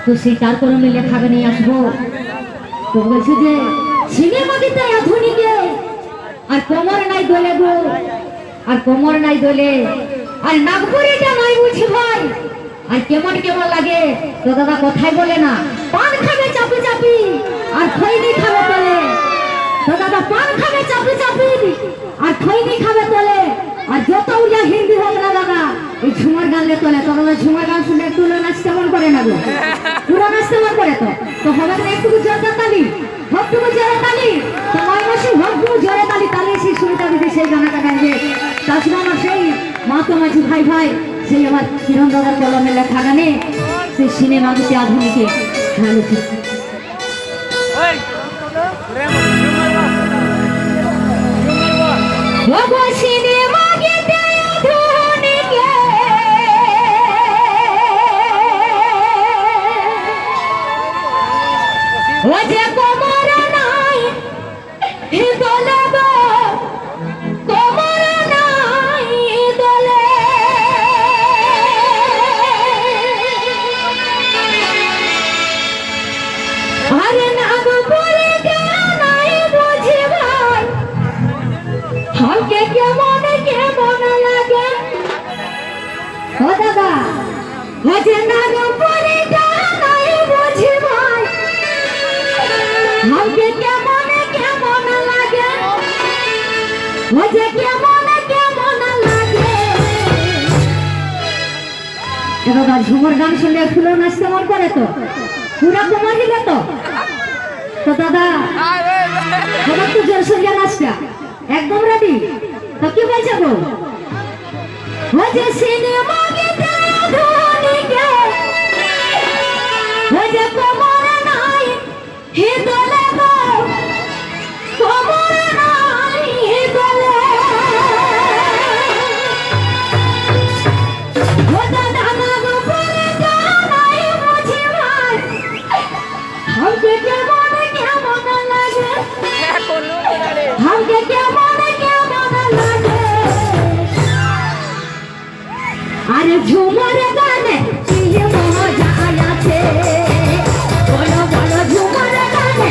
তো সেই তারপরে মিলে খাবে নিয়ে আসবো। তো বলছি যে সিনেমা দিতে আধুনিকে আর কোমর নাই দোলে গো, আর কোমর নাই দোলে, আর নাগপুরিটা নাই বুঝি ভাই, আর কেমন কেমন লাগে। তো দাদা কথাই বলে না, পান খাবে চাপি চাপি আর খৈনি খাবে তোলে। তো দাদা পান খাবে চাপি চাপি আর খৈনি খাবে তোলে। আর যত উড়িয়া হিন্দি হোক না দাদা, এই ঝুমার গানলে তোলে। তো দাদা ঝুমার গান শুনে একটু নাচ কেমন করে না গো, পুরো নাচ কেমন করে। তো হবে না একটু জোরে তালি, হকটুকু জোরে তালি, তো নয় মাসে হকটুকু জোরে তালি, তাহলে সেই সুবিধা দিতে সেই গানাটা গাইবে। তাছাড়া আমার সেই মা তো মাঝি ভাই ভাই, সেই আমার কিরণ দাদার কলমে লেখা গানে সেই সিনেমা দিতে আধুনিকে ভালো ঠিক। সিনেমা গীতে আধুনিকে ও যে কোমর নাই দোলে গো, কোমর নাই দোলে। আরে নাগপুরে নাই বুঝি ভাই, হালকে কেমন কেমন লাগে। ও দাদা ও যে নাগপুরে নাই বুঝি ভাই, হালকে কেমন কেমন লাগে। ও যে কেমন কেমন লাগে। দাদা ঝুমুর গান শুনলে ফুলো নাচ কেমন করে, তো পুরা কমা দিলে তো। তো দাদা আমার তো জোর সঙ্গে নাচটা একদম রেডি। তো কি বলছে গো, ও যে সিনেমা গীতে আধুনিকে ও যে কোমর নাই হে দোলে গো, কোমর নাই হে দোলে। ও দাদা নাগপুরে নাই বুঝি ভাই, হালকে কেমন কেমন লাগে। হালকে কেমন কেমন লাগে। আরে ঝুমর গানে কি মজা আছে, বলো বলো ঝুমর গানে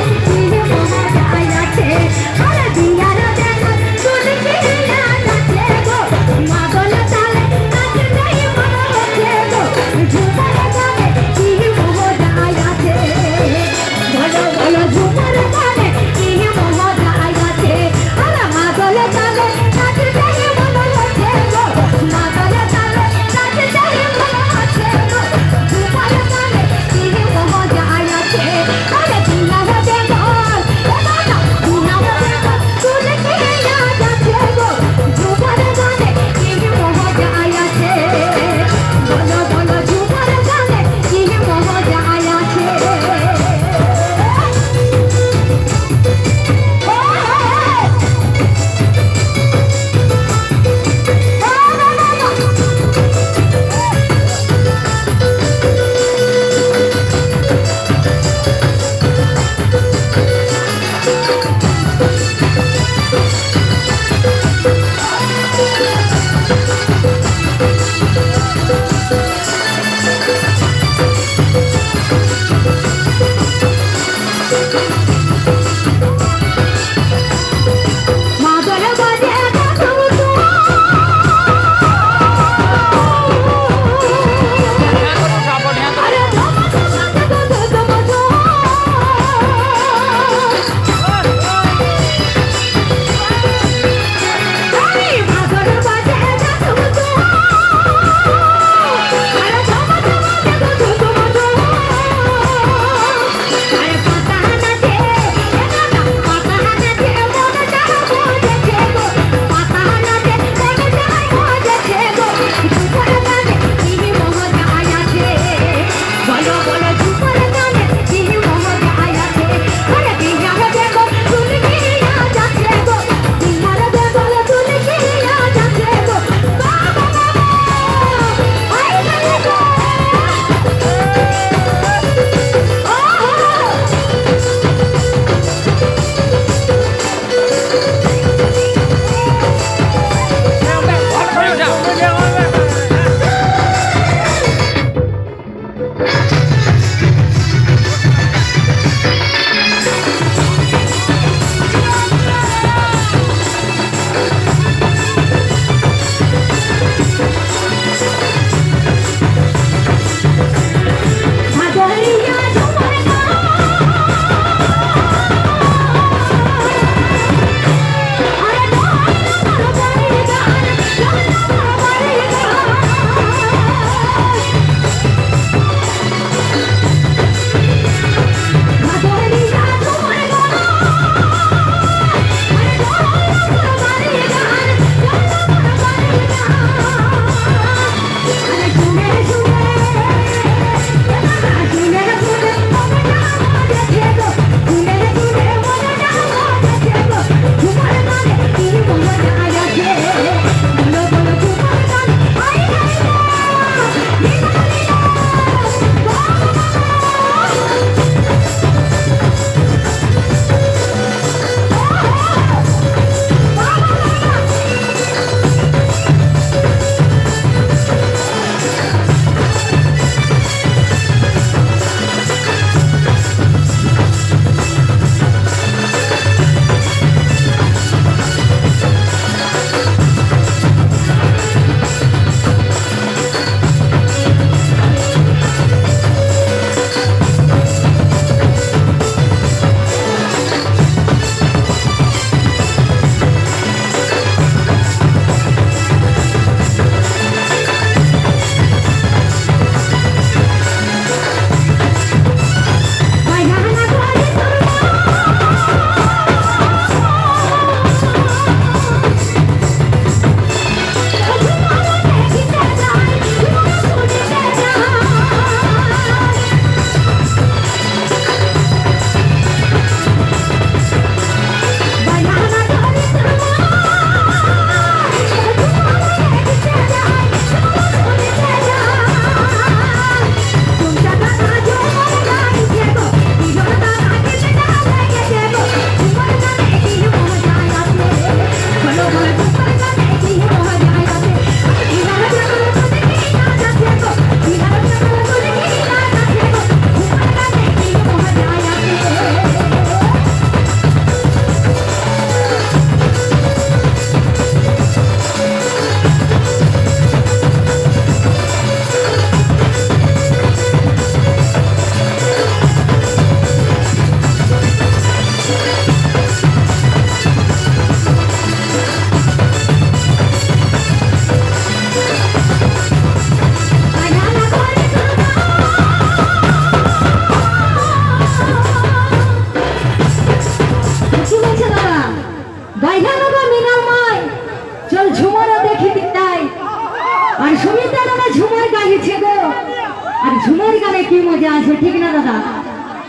মজা আছে, ঠিক না দাদা?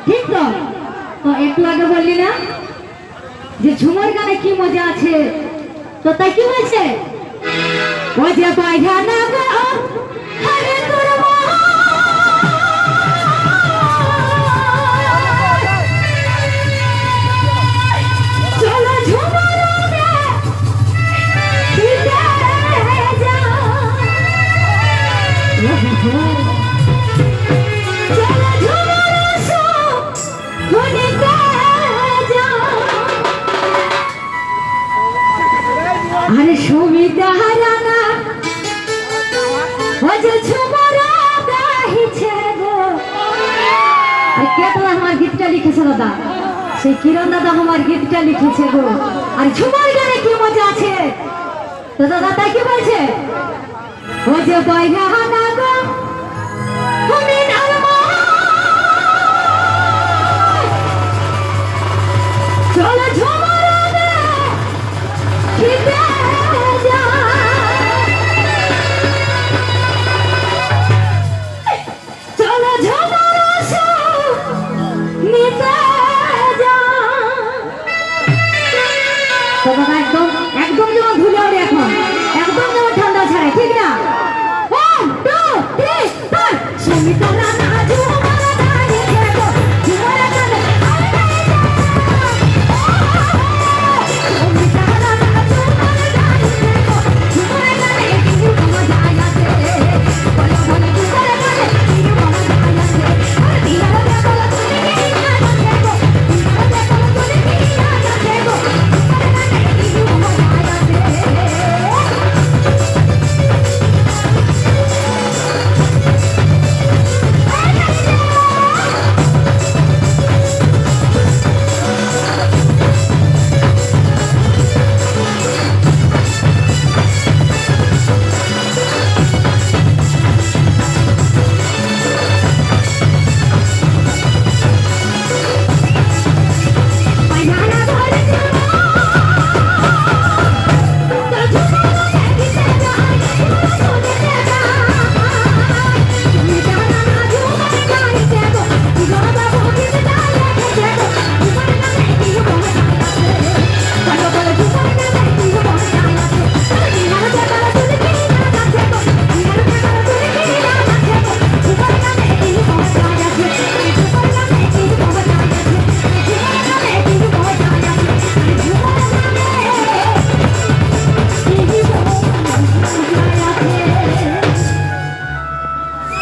ঠিক তো? তো একটু আগে বললি না যে ঝুমুর গানে কি মজা আছে, তো তাই কি বলছে? ও যে পাইয়া না গো হরে তোর চলো ঝুমুর আরে সুবিধা হারানা ও যে ঝুমরা গাইছে গো। আর কে তো আমার গীতটা লিখেছে দাদা? সেই কিরণ দাদা আমার গীতটা লিখেছে গো। আর ঝুমর গানে কি মজা আছে, তো দাদা তাই কি বলছে? ও যে বাইরা না গো তুমি